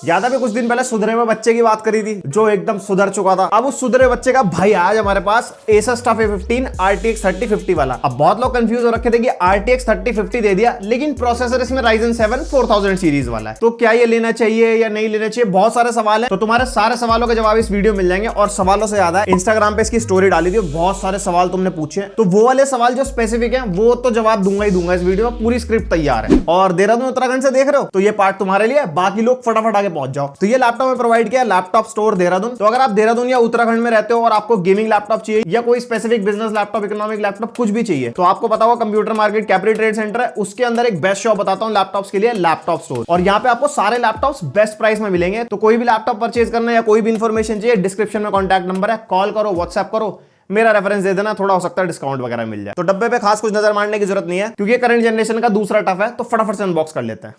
याद है कुछ दिन पहले सुधरे हुए बच्चे की बात करी थी जो एकदम सुधर चुका था। अब उस सुधरे बच्चे का भाई आज हमारे पास Asus TUF A15 RTX 3050 वाला। अब बहुत लोग कंफ्यूज हो रखे थे कि RTX 3050 दे दिया लेकिन प्रोसेसर इसमें Ryzen 7 4000 सीरीज वाला है, तो क्या ये लेना चाहिए या नहीं लेना चाहिए, बहुत सारे सवाल है। तो तुम्हारे सारे सवालों के जवाब इस वीडियो मिल जाएंगे। और सवालों से ज्यादा इंस्टाग्राम पे इसकी स्टोरी डाली थी, बहुत सारे सवाल तुमने पूछे, तो वो वाले सवाल जो स्पेसिफिक है वो तो जवाब दूंगा ही दूंगा। इस वीडियो में पूरी स्क्रिप्ट तैयार है। और देहरादून उत्तराखंड से देख रहे हो तो ये पार्ट तुम्हारे लिए, बाकी लोग फटाफट आगे पहुंच जाओ। तो ये लैपटॉप में प्रोवाइड किया लैपटॉप स्टोर देहरादून। तो अगर आप देहरादून या उत्तराखंड में रहते हो और आपको गेमिंग लैपटॉप चाहिए या कोई specific business laptop, economic laptop कुछ भी चाहिए, तो आपको पता होगा computer market capital trade centre है, उसके अंदर एक बेस्ट शॉप बताता हूं लैपटॉप्स के लिए, लैपटॉप स्टोर। और यहाँ पे आपको सारे लैपटॉप्स बेस्ट प्राइस में मिलेंगे। तो कोई भी लैपटॉप परचेज करना या कोई भी इंफॉर्मेशन चाहिए, डिस्क्रिप्शन में कॉन्टैक्ट नंबर है, कॉल करो, व्हाट्सएप करो, मेरा रेफरेंस दे देना, थोड़ा हो सकता है डिस्काउंट वगैरह मिल जाए। तो डब्बे पे खास कुछ नजर मारने की जरूरत नहीं है क्योंकि करंट जनरेशन का दूसरा टफ है। तो फटाफट से अनबॉक्स कर लेते हैं।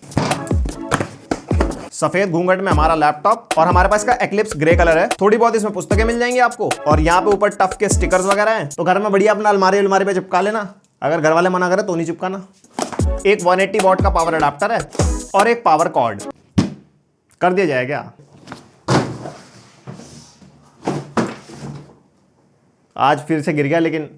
सफेद घूंघट में हमारा लैपटॉप और हमारे पास का एक्लिप्स ग्रे कलर है। थोड़ी बहुत इसमें पुस्तकें मिल जाएंगी आपको और यहाँ पे ऊपर टफ के स्टिकर्स वगैरह हैं। तो घर में बढ़िया अपना अलमारी पे चिपका लेना, अगर घर वाले मना करे तो नहीं चिपकाना। एक 180 वॉट का पावर अडाप्टर है और एक पावर कॉर्ड कर दिया जाए क्या। आज फिर से गिर गया लेकिन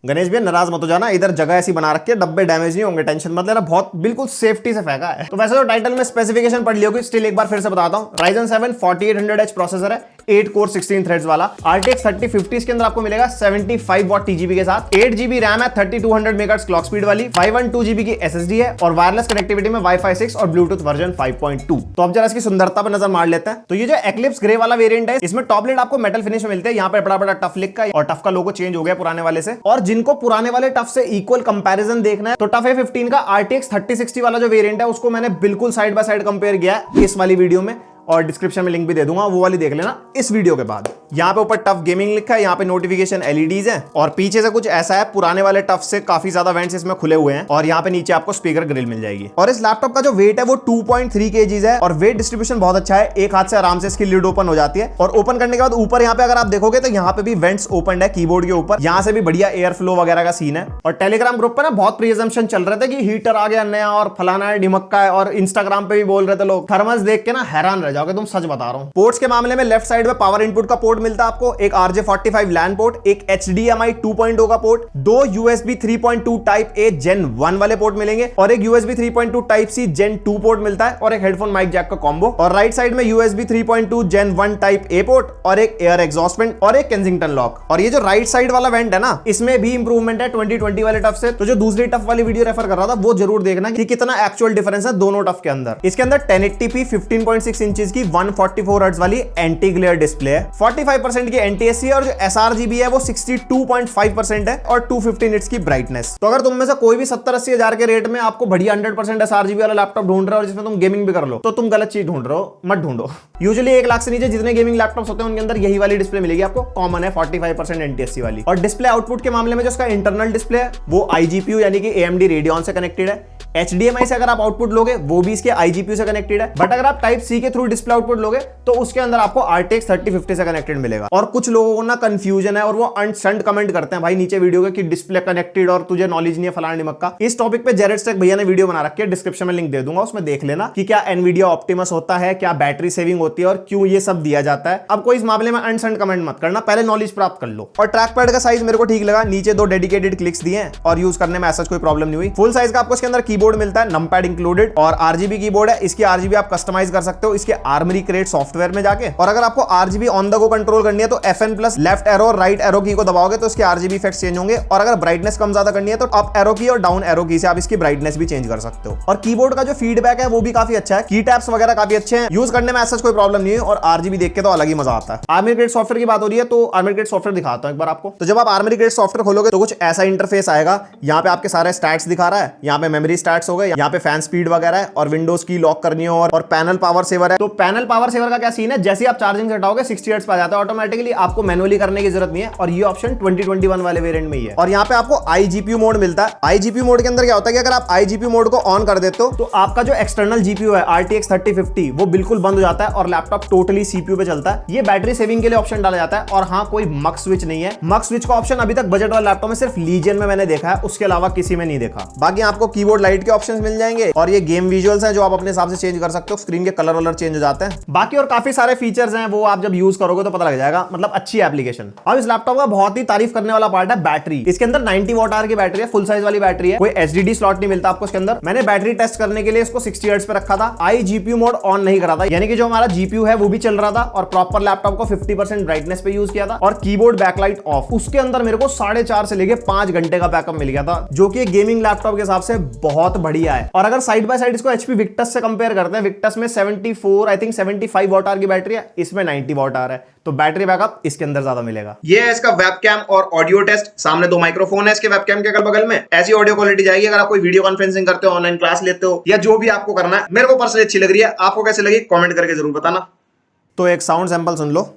गणेश भैया नाराज मत हो जाना, इधर जगह ऐसी बना रखी है, डब्बे डैमेज नहीं होंगे, टेंशन मत लेना, बहुत बिल्कुल सेफ्टी से फेंका है। तो वैसे तो टाइटल में स्पेसिफिकेशन पढ़ लियोगे, स्टिल एक बार फिर से बताता हूं। Ryzen 7 4800H प्रोसेसर है, 8 कोर 16 थ्रेड्स वाला। RTX 3050 के अंदर आपको मिलेगा 75 वॉट TGP के साथ, 8 GB रैम है, 3200 मेगाहर्ट्ज क्लॉक स्पीड वाली, 512 GB की SSD है और वायरलेस कनेक्टिविटी में Wi-Fi 6 और ब्लूटूथ वर्जन 5.2। तो अब जरा इसकी सुंदरता पर नजर मार लेते हैं। तो ये जो एक्लिप्स ग्रे वाला वेरिएंट है, इसमें टॉप लिड आपको मेटल फिनिश में मिलते हैं। यहाँ पे बड़ा बड़ा टफ लिख का और टफ का लोगो चेंज हो गया पुराने वाले से। और जिनको पुराने वाले टफ से इक्वल कंपैरिजन देखना है तो टफ A15 का RTX 3060 वाला जो वेरिएंट है उसको मैंने बिल्कुल साइड बाय साइड कंपेयर किया है इस वाली वीडियो में, और डिस्क्रिप्शन में लिंक भी दे दूंगा, वो वाली देख लेना इस वीडियो के बाद। यहाँ पे ऊपर टफ गेमिंग लिखा है, यहाँ पे नोटिफिकेशन LEDs हैं और पीछे से कुछ ऐसा है, पुराने वाले टफ से काफी ज्यादा वेंट्स इसमें खुले हुए हैं और यहाँ पे नीचे आपको स्पीकर ग्रिल मिल जाएगी। और इस लैपटॉप का जो वेट है वो 2.3 kg है और वेट डिस्ट्रीब्यूशन बहुत अच्छा है। एक हाथ से आराम से इसकी लिड ओपन हो जाती है और ओपन करने के बाद ऊपर यहाँ पे अगर आप देखोगे तो यहाँ पे भी वेंट्स ओपन है कीबोर्ड के ऊपर, यहाँ से भी बढ़िया एयर फ्लो वगैरह का सीन है। और टेलीग्राम ग्रुप पर ना बहुत प्रीजम्पशन चल रहे थे कि हीटर आ गया नया और फलाना है ढिमक्का है, और इंस्टाग्राम पे भी बोल रहे थे लोग। थर्मस देख के ना हैरान रह जाओगे, तुम सच बता रहा हूं। पोर्ट्स के मामले में लेफ्ट साइड में पावर इनपुट का पोर्ट मिलता है आपको, एक RJ45 लैन पोर्ट, एक HDMI 2.0 का port, 2 USB 3.2 type A Gen 1 वाले पोर्ट मिलेंगे और एक USB 3.2 type C Gen 2 port मिलता है और एक हेडफोन माइक जैक का कॉम्बो। और राइट साइड में USB 3.2 Gen 1 type A port और एक एयर एग्जॉस्ट वेंट और एक केंसिंगटन लॉक। और ये जो राइट साइड वाला वेंट है ना, इसमें भी इंप्रूवमेंट है 2020 वाले टफ से। तो जो दूसरी टफ वाली वीडियो रेफर कर रहा था वो जरूर देखना कि कितना एक्चुअल डिफरेंस है दोनों टफ के अंदर। इसके अंदर 1080p 15.6 इंचेस की 144 हर्ट्ज वाली एंटी ग्लेयर डिस्प्ले है, 45% की NTSC और जो sRGB है वो 62.5% है और 250 निट्स की ब्राइटनेस। तो अगर तुम में से कोई भी 70-80 हजार के रेट में आपको बढ़िया 100% sRGB वाला लैपटॉप ढूंढ रहे हो और जिसमें तुम गेमिंग भी कर लो, तो तुम गलत चीज ढूंढ रहे हो, मत ढूंढो। यूजुअली 1 लाख से नीचे जितने गेमिंग लैपटॉप्स होते हैं उनके अंदर यही वाली डिस्प्ले मिलेगी आपको, कॉमन है 45% NTSC वाली। और डिस्प्ले आउटपुट के मामले में जो इसका इंटरनल डिस्प्ले है वो iGPU यानी कि AMD Radeon से कनेक्टेड है। HDMI से अगर आप आउटपुट लोगे वो भी इसके iGPU से कनेक्टेड है, बट अगर आप टाइप C के थ्रू डिस्प्ले आउटपुट लोगे तो उसके अंदर आपको RTX 3050 से कनेक्टेड मिलेगा। और कुछ लोगों को ना कंफ्यूजन है और वो अनसंड कमेंट करते हैं भाई नीचे वीडियो के कि डिस्प्ले कनेक्टेड और तुझे नॉलेज नहीं है फलाना निमक्का। इस टॉपिक पे जेरेडस्टेक भैया ने वीडियो बना रखी है, डिस्क्रिप्शन में लिंक दे दूंगा, उसमें देख लेना कि क्या एनवीडिया ऑप्टिमस होता है, क्या बैटरी सेविंग होती है और क्यों ये सब दिया जाता है। अब कोई इस मामले में अनसंड कमेंट मत करना, पहले नॉलेज प्राप्त कर लो। और ट्रैक पैड का साइज मेरे को ठीक लगा, नीचे 2 डेडिकेटेड क्लिक्स दिए हैं और यूज करने में ऐसा कोई प्रॉब्लम नहीं हुई। फुल साइज का आपको इसके अंदर कीबोर्ड मिलता है, नंपैड इंक्लूडेड, और RGB कीबोर्ड है। इसकी RGB आप कस्टमाइज कर सकते हो इसके आर्मरी क्रिएट सॉफ्टवेयर में जाके। और अगर आपको RGB on the go control करनी है तो FN प्लस लेफ्ट एरो और राइट एरो की को दबाओगे तो इसके RGB इफेक्ट्स चेंज होंगे। और अगर ब्राइटनेस कम ज्यादा करनी है तो अप एरो की और डाउन एरो की से आप इसकी ब्राइटनेस भी चेंज कर सकते हो। और कीबोर्ड का जो फीडबैक है वो भी काफी अच्छा है, की टैप्स वगैरह काफी अच्छे हैं, यूज करने में ऐसा कोई प्रॉब्लम नहीं है। और RGB देख के तो अलग ही मजा आता है। आर्मरी ग्रेड सॉफ्टवेयर की बात हो रही है तो आर्मरी ग्रेड सॉफ्टवेयर दिखाता हूं एक बार आपको। तो जब आप आर्मरी ग्रेड सॉफ्टवेयर खोलोगे तो कुछ ऐसा इंटरफेस आएगा, यहाँ पे आपके सारे स्टैट्स दिखा रहा है, यहाँ पे मेमोरी स्टैट्स हो गए, यहाँ पे फैन स्पीड वगैरह है और विंडोज की लॉक करनी हो और पैनल पावर सेवर है। तो पैनल पावर सेवर का क्या सीन है, जैसे आप चार्जिंग से हटाओगे 60 हर्ट्ज पे आ जाता है ऑटोमेटिकली, आपको मैनुअली करने की जरूरत नहीं है। और ये ऑप्शन 2021 वाले वेरिएंट में ही है। और यहाँ पे आपको iGPU मोड मिलता है। iGPU मोड के अंदर क्या होता है कि अगर आप iGPU मोड को ऑन कर देते हो तो आपका जो एक्सटर्नल GPU है RTX 3050 वो बिल्कुल बंद हो जाता है और लैपटॉप टोटली CPU पे चलता है। ये बैटरी सेविंग के लिए ऑप्शन डाला जाता है। और हाँ, कोई मक स्विच नहीं है, मक स्विच का ऑप्शन अभी तक बजट वाले लैपटॉप में सिर्फ लीजियन में मैंने देखा है, उसके अलावा किसी में नहीं देखा। बाकी आपको कीबोर्ड लाइट लाइट के ऑप्शंस मिल जाएंगे और ये गेम विजुअल्स हैं जो आप अपने हिसाब से चेंज कर सकते हो, स्क्रीन के कलर वलर चेंज हो जाते हैं। बाकी और काफी सारे फीचर्स हैं वो आप जब यूज करोगे तो पता लग जाएगा, मतलब अच्छी एप्लीकेशन। अब इस लैपटॉप का बहुत ही तारीफ करने वाला पार्ट है बैटरी। इसके अंदर 90 वॉट आवर की बैटरी है, फुल साइज वाली बैटरी है, कोई एचडीडी स्लॉट नहीं मिलता आपको इसके अंदर। मैंने बैटरी टेस्ट करने के लिए इसको 60 हर्ट्ज पे रखा था, आई जीपीयू मोड ऑन नहीं करा था, यानी कि जो हमारा जीपीयू है वो भी चल रहा था और प्रॉपर लैपटॉप को 50% ब्राइटनेस पे यूज किया था और कीबोर्ड बैकलाइट ऑफ। उसके अंदर मेरे को 4.5 से लेके 5 घंटे का बैकअप मिल गया था, जो कि गेमिंग लैपटॉप के हिसाब से बहुत बढ़िया है। और अगर साइड बाय साइड इसको एचपी विक्टस से कंपेयर करते हैं, विक्टस में 74 आई थिंक 75 वॉट आवर की बैटरी है, इसमें 90 वॉट आवर है, तो बैटरी बैकअप इसके अंदर ज्यादा मिलेगा। ये है इसका वेबकैम और ऑडियो टेस्ट। सामने 2 माइक्रोफोन है इसके वेबकैम के अगल बगल में, ऐसी ऑडियो क्वालिटी जाएगी अगर आप कोई वीडियो कॉन्फ्रेंसिंग करते हो, ऑनलाइन क्लास लेते हो या जो भी आपको करना है। मेरे को पर्सनली अच्छी लग रही है, आपको कैसे लगी कमेंट करके जरूर बताना। तो एक साउंड सैंपल सुन लो।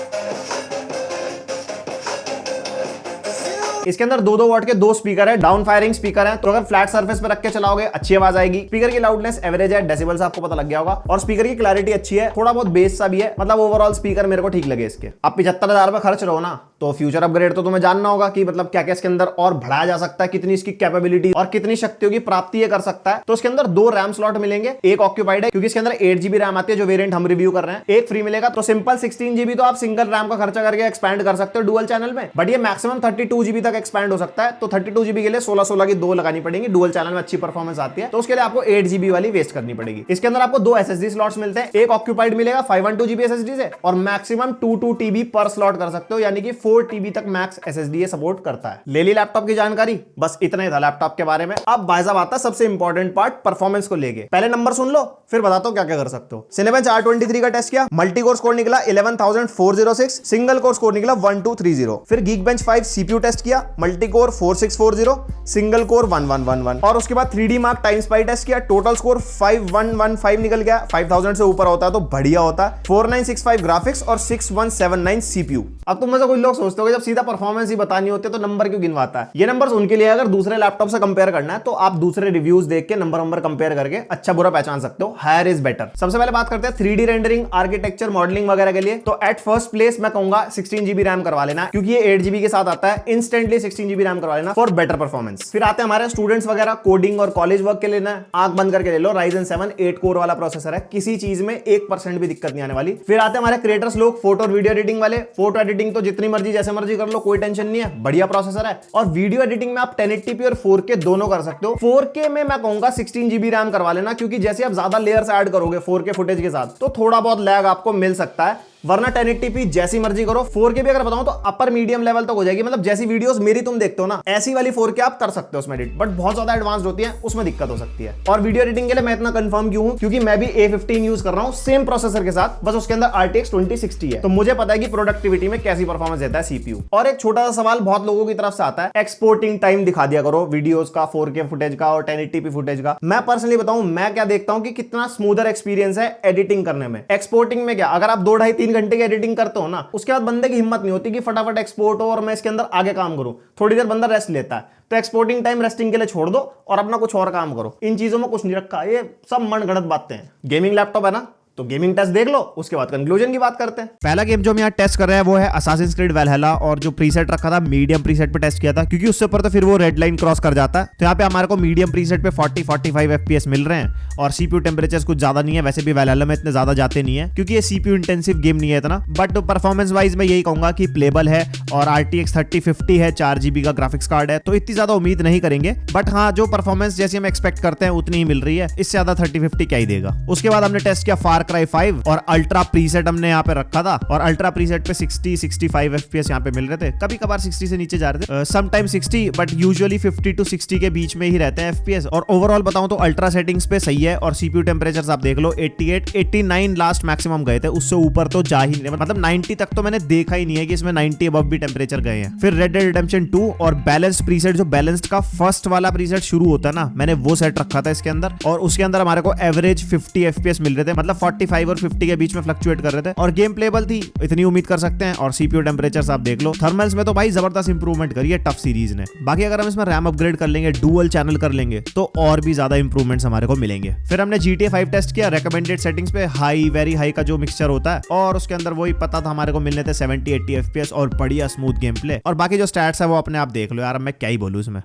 इसके अंदर 2-2 वॉट के 2 स्पीकर है, डाउन फायरिंग स्पीकर है, तो अगर फ्लैट सरफेस पे रख के चलाओगे अच्छी आवाज आएगी। स्पीकर की लाउडनेस एवरेज है, डेसिबल्स आपको पता लग गया होगा, और स्पीकर की क्लैरिटी अच्छी है, थोड़ा बहुत बेस सा भी है, मतलब ओवरऑल स्पीकर मेरे को ठीक लगे इसके। आप 75,000 रुपए खर्च रहो ना, तो फ्यूचर अपग्रेड तो तुम्हें जानना होगा कि मतलब क्या क्या इसके अंदर और बढ़ाया जा सकता है, कितनी इसकी कैपेबिलिटी और कितनी शक्तियों की प्राप्ति ये कर सकता है। तो इसके अंदर 2 रैम स्लॉट मिलेंगे, एक ऑक्यूपाइड है क्योंकि इसके अंदर 8 GB रैम आती है जो वेरिएंट हम रिव्यू कर रहे हैं, एक फ्री मिलेगा। तो सिंपल 16 GB तो आप सिंगल रैम का खर्चा करके एक्सपैंड कर सकते हो डुअल चैनल में, बट ये मैक्सिमम 32 GB तक एक्सपैंड हो सकता है। तो 32 GB के लिए 16 की 2 लगानी पड़ेंगी, डुअल चैनल में अच्छी परफॉर्मेंस आती है, तो उसके लिए आपको 8 GB वाली वेस्ट करनी पड़ेगी। इसके अंदर आपको 2 SSD स्लॉट्स मिलते हैं, एक ऑक्यूपाइड मिलेगा 512 GB SSD से और मैक्सिमम 2 TB पर स्लॉट कर सकते हो, यानी कि 4 TB तक मैक्स SSD सपोर्ट करता है। ले ली लैपटॉप की जानकारी, बस इतना ही था लैपटॉप के बारे में। अब भाई साहब आता है सबसे इंपॉर्टेंट पार्ट, परफॉर्मेंस को लेके। पहले नंबर सुन लो फिर बताता हूं क्या क्या कर सकते हो। सिनेबेंच R23 का टेस्ट किया, मल्टी कोर स्कोर निकला 11,406, सिंगल कोर स्कोर निकला 1230। फिर Geekbench 5 CPU टेस्ट किया, मल्टी कोर 4640, सिंगल कोर 1111, और उसके बाद 3D Mark time spy test किया, टोटल स्कोर 5115 निकल गया। 5000 से ऊपर होता है तो बढ़िया होता है। 4965 ग्राफिक्स और 6179 CPU। अब तुम में से कुछ लोग सोचते हो जब सीधा परफॉर्मेंस ही बतानी होती है तो नंबर क्यों गिनवाता है। ये नंबर्स उनके लिए अगर दूसरे लैपटॉप से कंपेयर करना है तो आप दूसरे रिव्यूज देख के नंबर कंपेयर करके अच्छा बुरा पहचान सकते हो, हायर इज बेटर। सबसे पहले बात करते हैं 3D रेंडरिंग, आर्किटेक्चर, मॉडलिंग वगैरह के लिए। तो एट फर्स्ट प्लेस मैं कहूंगा 16 GB रैम करवा लेना, क्योंकि ये 8 GB के साथ आता है, इंस्टेंटली 16 GB रैम करवा लेना फॉर बेटर परफॉर्मेंस। फिर आते हैं हमारे स्टूडेंट्स वगैरह, कोडिंग और कॉलेज वर्क के लिए ना आंख बंद करके ले लो, Ryzen 7 8 कोर वाला प्रोसेसर है, किसी चीज में 1% भी दिक्कत नहीं आने वाली। फिर आते हैं हमारे क्रिएटर्स लोग, फोटो और वीडियो एडिटिंग वाले। फोटो एडिटिंग तो जितनी मर्जी जैसे मर्जी कर लो, कोई टेंशन नहीं है, बढ़िया प्रोसेसर है। और वीडियो एडिटिंग में आप 1080p और 4K दोनों कर सकते हो। 4K में मैं कहूंगा 16 GB रैम करवा लेना, क्योंकि जैसे आप ज्यादा लेयर्स ऐड करोगे 4K फुटेज के साथ तो थोड़ा बहुत लैग आपको मिल सकता है, वरना 1080p जैसी मर्जी करो। 4K भी अगर बताऊं तो अपर मीडियम लेवल तक हो जाएगी, मतलब जैसी वीडियोस मेरी तुम देखते हो ना ऐसी वाली 4K आप कर सकते हो उसमें एडिट, बट बहुत ज्यादा एडवांस होती है, उसमें दिक्कत हो सकती है। और वीडियो एडिटिंग के लिए मैं इतना कंफर्म क्यों हूं, क्योंकि मैं भी A15 यूज कर रहा हूं सेम प्रोसेसर के साथ, बस उसके अंदर RTX 2060 है, तो मुझे पता है कि प्रोडक्टिविटी में कैसी परफॉर्मेंस देता है CPU। और एक छोटा सा सवाल बहुत लोगों की तरफ से आता है, एक्सपोर्टिंग टाइम दिखा दिया करो वीडियोस का, 4K फुटेज का और 1080p फुटेज का। मैं पर्सनली बताऊं, मैं क्या देखता हूं कि कितना स्मूदर एक्सपीरियंस है एडिटिंग करने में। एक्सपोर्टिंग में क्या, अगर आप 2-2.5-3 घंटे की एडिटिंग करते हो ना, उसके बाद बंदे की हिम्मत नहीं होती कि फटाफट एक्सपोर्ट हो और मैं इसके अंदर आगे काम करूं, थोड़ी देर बंदा रेस्ट लेता है। तो एक्सपोर्टिंग टाइम रेस्टिंग के लिए छोड़ दो और अपना कुछ और काम करो। इन चीजों में कुछ नहीं रखा, ये सब मनगढ़ंत बातें हैं। गेमिंग लैपटॉप है ना, तो गेमिंग टेस्ट देख लो, उसके बाद कंक्लूजन की बात करते हैं। पहला गेम जो हम यहाँ टेस्ट कर रहे हैं वो है असासिन्स क्रीड वैल्हैला, और जो प्रीसेट रखा था मीडियम प्रीसेट पे टेस्ट किया था, क्योंकि उससे ऊपर तो फिर वो रेड लाइन क्रॉस कर जाता है। तो यहाँ पे हमारे को मीडियम प्रीसेट पे 40-45 FPS मिल रहे हैं, और CPU टेम्परेचर कुछ ज्यादा नहीं है, वैसे भी वैल्हैला में इतने ज्यादा जाते नहीं है क्योंकि ये CPU इंटेंसिव गेम नहीं है इतना। बट परफॉर्मेंस वाइज मैं यही कहूंगा कि प्लेबल है, और RTX 3050 है, 4 GB का ग्राफिक्स कार्ड है, तो इतनी ज्यादा उम्मीद नहीं करेंगे। बट हाँ, जो परफॉर्मेंस जैसी हम एक्सपेक्ट करते हैं उतनी ही मिल रही है, इससे ज्यादा 3050 क्या ही देगा। उसके बाद हमने टेस्ट किया फार क्राई 5, और अल्ट्रा प्रीसेट हमने यहाँ पे रखा था, और अल्ट्रा प्रीसेट पे 60-65 FPS यहाँ पे मिल रहे थे, कभी कभार 60 से नीचे जा रहे थे, समटाइम 60, बट यूजुअली 50 to 60 के बीच में ही रहते हैं FPS। और ओवरऑल बताऊं तो अल्ट्रा सेटिंग्स पे सही है, और CPU टेम्परेचर आप देख लो 88-89 लास्ट मैक्सिमम गए थे, उससे ऊपर तो जा ही नहीं, मतलब 90 तक तो मैंने देखा ही नहीं है कि इसमें 90 अबव भी टेम्परेचर गए हैं। फिर रेड डेड रिडेम्पशन 2 और बैलेंस्ड प्रीसेट, जो बैलेंस्ड का फर्स्ट वाला प्रीसेट शुरू होता है ना, मैंने वो सेट रखा था इसके अंदर, और उसके अंदर हमारे को एवरेज 50 FPS मिल रहे थे, मतलब 45 और 50 के बीच में फ्लक्चुएट कर रहे थे, और गेम प्लेबल थी, इतनी उम्मीद कर सकते हैं। और CPU टेम्परेचर आप देख लो, थर्मल्स में तो भाई जबरदस्त इंप्रूवमेंट करी है टफ सीरीज ने। बाकी अगर हम इसमें रैम अपग्रेड कर लेंगे, डुअल चैनल कर लेंगे, तो और भी ज्यादा इंप्रूवमेंट्स हमारे को मिलेंगे। फिर हमने GTA 5 टेस्ट किया, रेकमेंडेड सेटिंग्स पे हाई, वेरी हाई का जो मिक्सचर होता है, और उसके अंदर वही पता था हमारे को मिलने थे 70-80 FPS और बढ़िया स्मूथ गेम प्ले। और बाकी जो स्टैट्स है वो अपने आप देख लो यार, मैं क्या ही बोलूं इसमें।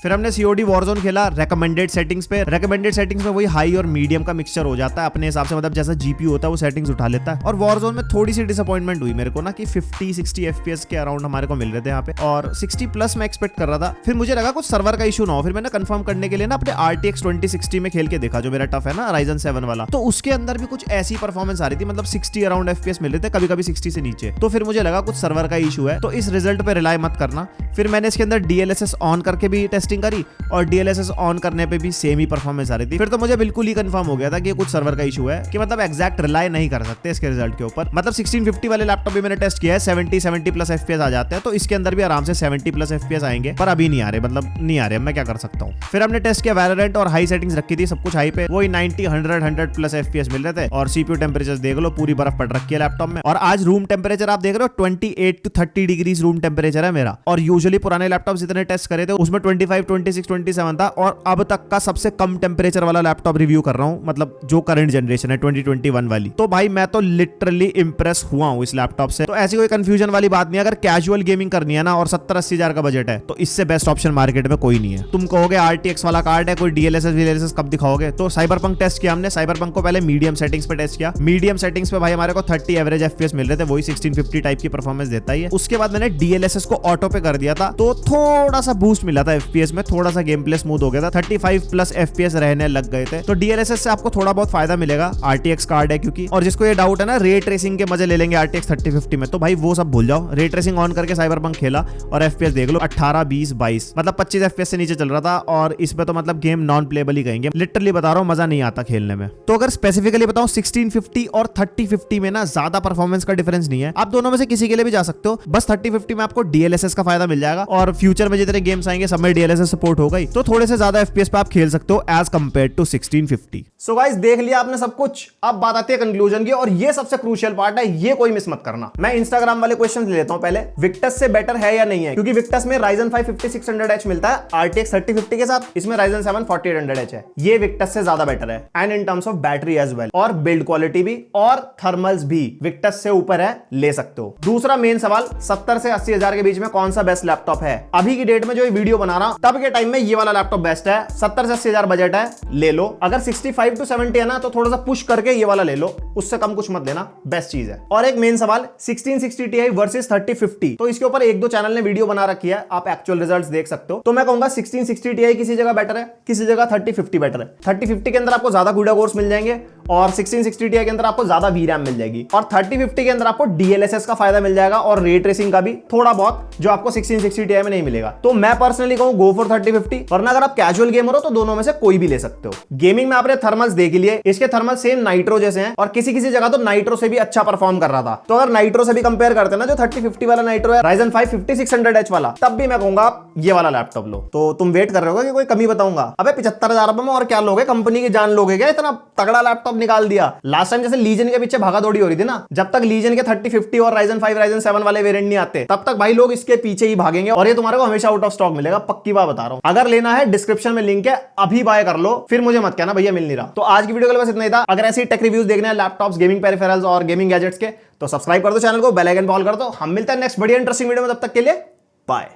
फिर हमने COD वॉरजोन खेला रेकमेंडेड सेटिंग्स पे। रेकमेंडेड सेटिंग्स में वही हाई और मीडियम का मिक्सचर हो जाता है अपने हिसाब से, मतलब जैसा GPU होता है वो सेटिंग्स उठा लेता है। और वॉरजोन में थोड़ी सी डिसअपॉइंटमेंट हुई मेरे को ना कि 50-60 FPS के अराउंड हमारे को मिल रहे थे यहाँ पे, और 60 प्लस मैं एक्सपेक्ट कर रहा था। फिर मुझे लगा कुछ सर्वर का इशू ना हो, फिर मैंने कंफर्म करने के लिए ना अपने RTX 2060 में खेल के देखा, जो मेरा टफ है ना Ryzen 7 वाला, तो उसके अंदर भी कुछ ऐसी परफॉर्मेंस आ रही थी, मतलब 60 अराउंड FPS मिल रहे थे, कभी कभी 60 से नीचे। तो फिर मुझे लगा कुछ सर्वर का इशू है, तो इस रिजल्ट पे रिलाई मत करना। फिर मैंने इसके अंदर DLSS ऑन करके भी टेस्टिंग करी, और DLSS ऑन करने पे भी सेम ही परफॉर्मेंस आ रही थी। फिर तो मुझे बिल्कुल ही कंफर्म हो गया था कि कुछ सर्वर का इशू है, कि मतलब एग्जैक्ट रिलाई नहीं कर सकते इसके रिजल्ट के ऊपर। मतलब 1650 वाले लैपटॉप भी मैंने टेस्ट किया है, 70 प्लस FPS आ जाते हैं, तो इसके अंदर भी आराम से 70 प्लस FPS आएंगे, पर अभी नहीं आ रहे, मतलब नहीं आ रहे, मैं क्या कर सकता हूँ। फिर हमने टेस्ट किया वैलोरेंट, और हाई सेटिंग्स रखी थी, सब कुछ हाई पे, वही 90 100 प्लस FPS मिल रहे थे। और CPU टेम्परेचर देख लो, पूरी बर्फ पड़ रखी है लैपटॉप में। और आज रूम टेम्परेचर आप देख रहे हो 28 to 30 डिग्रीज रूम टेम्परेचर है मेरा, और यूजुअली पुराने लैपटॉप जितने टेस्ट करे थे उसमें 25 26 27 था, और अब तक का सबसे कम टेम्परेचर वाला लैपटॉप रिव्यू कर रहा हूँ, मतलब जो करंट जनरेशन है 2021 वाली। तो भाई मैं तो लिटरली इंप्रेस हुआ हूँ इस लैपटॉप से। तो ऐसी कोई कंफ्यूजन वाली बात नहीं है, अगर कैजुअल गेमिंग करनी है ना और 70-80 हजार का बजट है, तो इससे बेस्ट ऑप्शन मार्केट में कोई नहीं है। तुम कहोगे RTX वाला कार्ड है, कोई DLSS कब दिखाओगे, तो साइबरपंक टेस्ट किया हमने। साइबरपंक को पहले मीडियम सेटिंग्स पे टेस्ट किया। मीडियम सेटिंग्स पे भाई हमारे को 30 एवरेज FPS मिल रहे थे, वही 1650 टाइप की परफॉर्मेंस देता ही है। उसके बाद मैंने DLSS को ऑटो पे कर दिया था, तो थोड़ा सा बूस्ट मिला था FPS में, थोड़ा सा गेम प्ले स्मूथ हो गया था, 35 प्लस FPS रहने लग गए थे। तो DLSS से आपको थोड़ा बहुत फायदा मिलेगा, RTX कार्ड है क्योंकि। और जिसको ये डाउट है ना रे ट्रेसिंग के मजे ले लेंगे RTX 3050 में, तो भाई वो सब भूल जाओ। रे ट्रेसिंग ऑन करके साइबरपंक खेला और FPS देख लो 18 20 22, मतलब 25 FPS से नीचे चल रहा था, और इसमें तो मतलब गेम नॉन प्लेबल ही कहेंगे, लिटरली बता रहा हूँ, मजा नहीं आता खेलने में। तो अगर स्पेसिफिकली बताऊं 1650 और 3050 में ना ज्यादा परफॉर्मेंस का डिफरेंस नहीं है, आप दोनों में से किसी के लिए भी जा सकते हो। बस 3050 में आपको DLSS का फायदा मिल जाएगा, और फ्यूचर में जितने गेम्स आएंगे सब में DLSS सपोर्ट हो गई, तो थोड़े से ज्यादा FPS पे आप खेल सकते हो as compare to 1650। So guys देख लिया आपने सब कुछ, अब बात आती है कंक्लूजन की, और ये सबसे क्रूशियल पार्ट है, ये कोई मिस मत करना। मैं इंस्टाग्राम वाले क्वेश्चन ले लेता हूं पहले, विक्टस से बेटर है या नहीं है, क्योंकि विक्टस में Ryzen 5 5600H मिलता है RTX 3050 के साथ, इसमें Ryzen 7 4800H है, ये विक्टस से ज्यादा बेटर है, and in terms of battery as well, और बिल्ड क्वालिटी भी और थर्मल्स भी विक्टस से ऊपर है, ले सकते हो। दूसरा मेन सवाल, 70 से 80 हजार के बीच में कौन सा बेस्ट लैपटॉप है? अभी की डेट में जो ये वीडियो बना रहा हूं तब के टाइम में ये वाला लैपटॉप बेस्ट है। 70 से 80 हजार बजट है, ले लो। अगर 65 to 70 है ना, तो थोड़ा सा पुश करके ये वाला ले लो, उससे कम कुछ मत लेना, बेस्ट चीज है। और एक मेन सवाल 1660 Ti वर्सेस 3050, तो इसके ऊपर एक दो चैनल ने वीडियो बना रखी है, आप एक्चुअल रिजल्ट्स देख सकते हो। तो मैं कहूंगा 1660 Ti किसी जगह बेटर है, किसी जगह 3050 बेटर है। 3050 के अंदर आपको ज्यादा CUDA कोर्स मिल जाएंगे, और 1660 Ti के अंदर आपको ज्यादा VRAM मिल जाएगी, और 3050 के अंदर आपको DLSS का फायदा मिल जाएगा, और रे ट्रेसिंग का भी थोड़ा बहुत, जो आपको 1660 Ti में नहीं मिलेगा। तो मैं पर्सनली कहूं गो फॉर 3050, वरना अगर आप कैजुअल गेमर हो तो दोनों में से कोई भी ले सकते हो। गेमिंग में आपने थर्मल्स देख लिए, इसके थर्मल सेम नाइट्रो जैसे हैं, और किसी किसी जगह तो नाइट्रो से भी अच्छा परफॉर्म कर रहा था। तो अगर नाइट्रो से भी कंपेयर करते हैं ना, जो 3050 वाला नाइट्रो है Ryzen 5 5600H वाला, तब भी मैं कहूंगा ये वाला लैपटॉप लो। तो तुम वेट कर रहे हो कि कोई कमी बताऊंगा? अबे 75,000 रुपए में और क्या लोगे? कंपनी की जान लोगे क्या? इतना तगड़ा लैपटॉप निकाल दिया। लास्ट टाइम जैसे लीजन के पीछे भागा दौड़ी हो रही थी ना, जब तक लीजन के 3050 और Ryzen 5 Ryzen 7 वाले वेरिएंट नहीं आते, तब तक भाई लोग इसके पीछे ही भागेंगे, और ये तुम्हारे को हमेशा आउट ऑफ स्टॉक मिलेगा, पक्की बात बता रहा हूं। अगर लेना है डिस्क्रिप्शन में लिंक है, अभी बाय कर लो, फिर मुझे मत कहना भैया मिल नहीं रहा। तो आज की वीडियो के लिए बस इतना ही था। अगर ऐसी टेक रिव्यूज देखने हैं लैपटॉप्स, गेमिंग पेरिफेरल्स और गेमिंग गैजेट्स के, तो सब्सक्राइब कर दो चैनल को, बेल आइकन पे ऑल कर दो। हम मिलते हैं नेक्स्ट बढ़िया इंटरेस्टिंग वीडियो में, तब तक के लिए बाय।